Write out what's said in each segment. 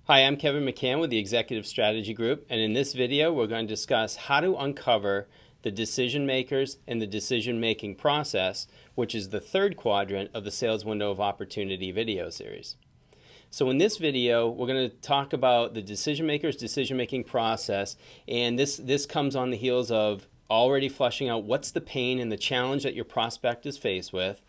Hi, I'm Kevin McCann with the Executive Strategy Group, and in this video we're going to discuss how to uncover the decision makers and the decision-making process, which is the third quadrant of the Sales Window of Opportunity video series. So in this video, we're going to talk about the decision makers, decision-making process, and this comes on the heels of already fleshing out what's the pain and the challenge that your prospect is faced with,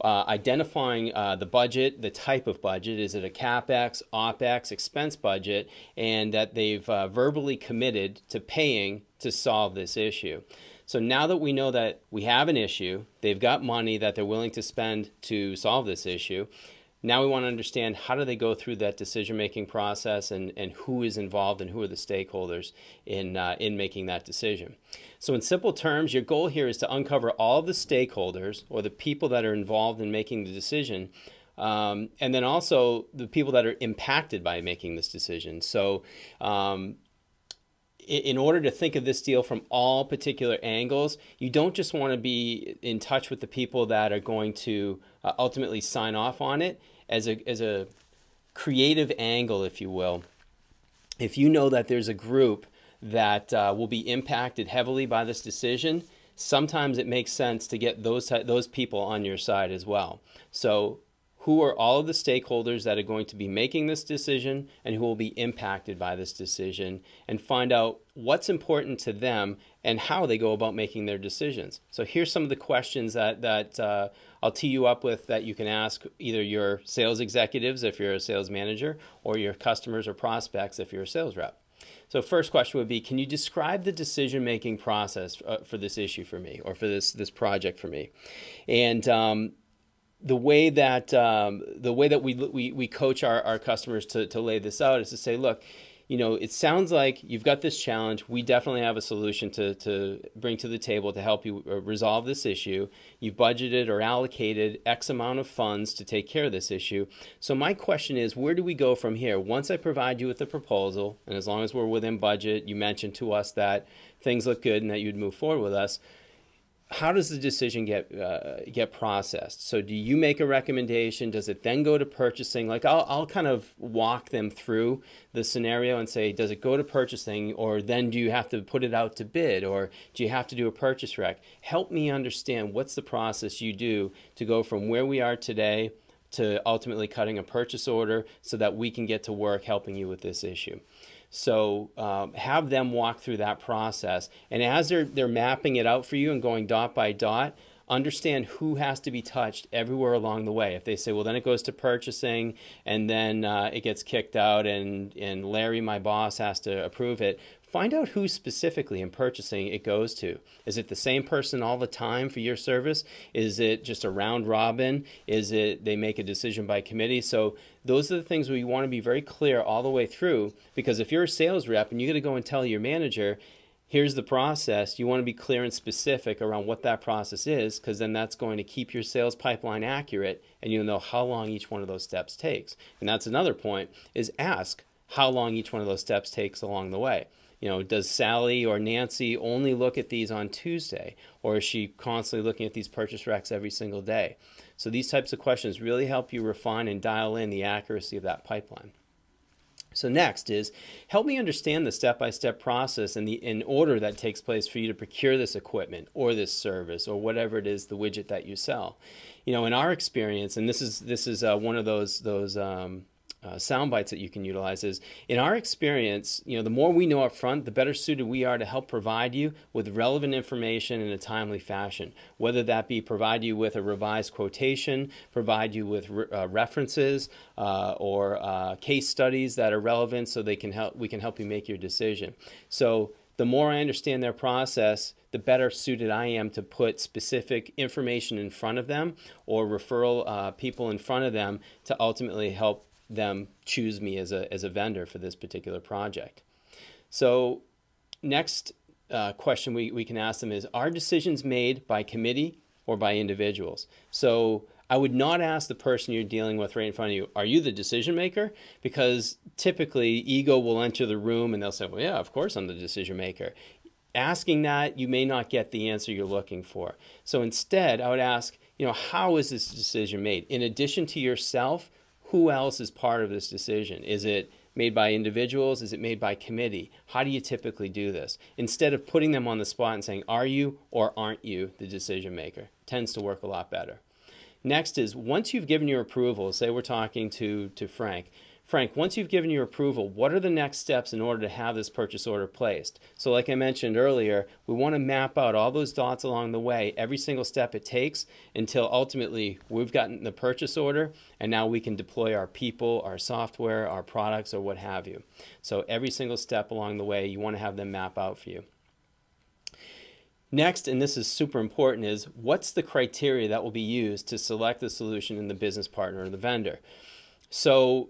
identifying the budget, the type of budget. Is it a CapEx, OpEx, expense budget, and that they've verbally committed to paying to solve this issue. So now that we know that we have an issue, they've got money that they're willing to spend to solve this issue, now we want to understand how do they go through that decision-making process and who is involved and who are the stakeholders in making that decision. So in simple terms, your goal here is to uncover all of the stakeholders or the people that are involved in making the decision, and then also the people that are impacted by making this decision. So in order to think of this deal from all particular angles, you don't just want to be in touch with the people that are going to ultimately sign off on it. As a creative angle, if you will, if you know that there's a group that will be impacted heavily by this decision, sometimes it makes sense to get those people on your side as well. So who are all of the stakeholders that are going to be making this decision and who will be impacted by this decision, and find out what's important to them and how they go about making their decisions. So here's some of the questions that I'll tee you up with that you can ask either your sales executives if you're a sales manager, or your customers or prospects if you're a sales rep. So first question would be, can you describe the decision-making process for this issue for me, or for this project for me? And the way that we coach our customers to lay this out is to say, look, you know, it sounds like you've got this challenge. We definitely have a solution to bring to the table to help you resolve this issue. You've budgeted or allocated X amount of funds to take care of this issue. So my question is, where do we go from here? Once I provide you with the proposal, and as long as we're within budget, you mentioned to us that things look good and that you'd move forward with us, how does the decision get processed? So do you make a recommendation? Does it then go to purchasing? Like I'll kind of walk them through the scenario and say, does it go to purchasing, or then do you have to put it out to bid, or do you have to do a purchase rec? Help me understand what's the process you do to go from where we are today to ultimately cutting a purchase order so that we can get to work helping you with this issue. So have them walk through that process, and as they're mapping it out for you and going dot by dot, understand who has to be touched everywhere along the way. If they say, well, then it goes to purchasing, and then it gets kicked out, and Larry, my boss, has to approve it, find out who specifically in purchasing it goes to. Is it the same person all the time for your service? Is it just a round robin? Is it they make a decision by committee? So those are the things where you want to be very clear all the way through, because if you're a sales rep and you got to go and tell your manager, here's the process, you want to be clear and specific around what that process is, because then that's going to keep your sales pipeline accurate, and you'll know how long each one of those steps takes. And that's another point, is ask how long each one of those steps takes along the way. You know, does Sally or Nancy only look at these on Tuesday, or is she constantly looking at these purchase recs every single day? So these types of questions really help you refine and dial in the accuracy of that pipeline. So next is, help me understand the step-by-step process and in order that takes place for you to procure this equipment or this service or whatever it is, the widget that you sell. You know, in our experience, and this is one of those sound bites that you can utilize, is in our experience, you know, the more we know up front, the better suited we are to help provide you with relevant information in a timely fashion, whether that be provide you with a revised quotation, provide you with references or case studies that are relevant so we can help you make your decision. So the more I understand their process, the better suited I am to put specific information in front of them or referral people in front of them to ultimately help them choose me as a vendor for this particular project. So next question we can ask them is, are decisions made by committee or by individuals? So I would not ask the person you're dealing with right in front of you, are you the decision maker? Because typically ego will enter the room and they'll say, well, yeah, of course I'm the decision maker. Asking that, you may not get the answer you're looking for. So instead, I would ask, you know, how is this decision made? In addition to yourself, who else is part of this decision? Is it made by individuals? Is it made by committee? How do you typically do this? Instead of putting them on the spot and saying, are you or aren't you the decision maker? Tends to work a lot better. Next is, once you've given your approval, say we're talking to Frank. Frank, once you've given your approval, what are the next steps in order to have this purchase order placed? So like I mentioned earlier, we want to map out all those dots along the way, every single step it takes, until ultimately we've gotten the purchase order, and now we can deploy our people, our software, our products, or what have you. So every single step along the way, you want to have them map out for you. Next, and this is super important, is what's the criteria that will be used to select the solution in the business partner or the vendor? So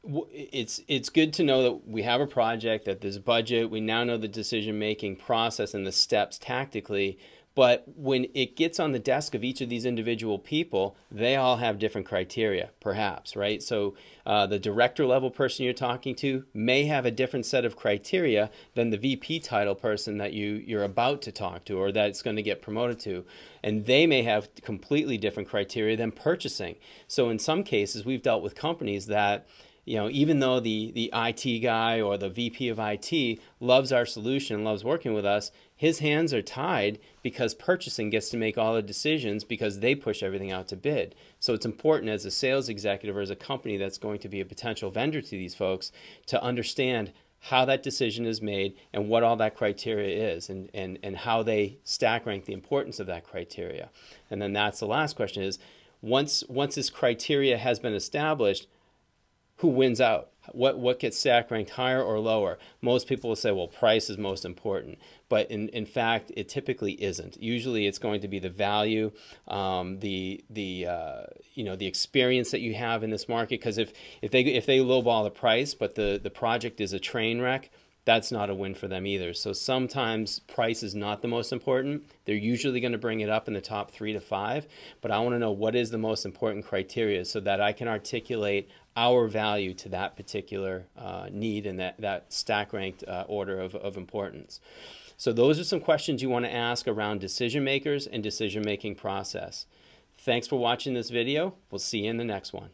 it's good to know that we have a project, that there's a budget, we now know the decision-making process and the steps tactically, but when it gets on the desk of each of these individual people, they all have different criteria, perhaps, right? So the director level person you're talking to may have a different set of criteria than the VP title person that you're about to talk to or that's going to get promoted to. And they may have completely different criteria than purchasing. So in some cases, we've dealt with companies that, you know, even though the IT guy or the VP of IT loves our solution, loves working with us, his hands are tied because purchasing gets to make all the decisions because they push everything out to bid. So it's important as a sales executive or as a company that's going to be a potential vendor to these folks to understand how that decision is made and what all that criteria is and how they stack rank the importance of that criteria. And then that's the last question is, once this criteria has been established, who wins out? What gets stack ranked higher or lower? Most people will say, well, price is most important. But in fact, it typically isn't. Usually it's going to be the value, the experience that you have in this market. Because if they lowball the price, but the project is a train wreck, that's not a win for them either. So sometimes price is not the most important. They're usually going to bring it up in the top 3 to 5, but I want to know what is the most important criteria so that I can articulate our value to that particular need and that stack ranked order of importance. So those are some questions you want to ask around decision makers and decision making process. Thanks for watching this video. We'll see you in the next one.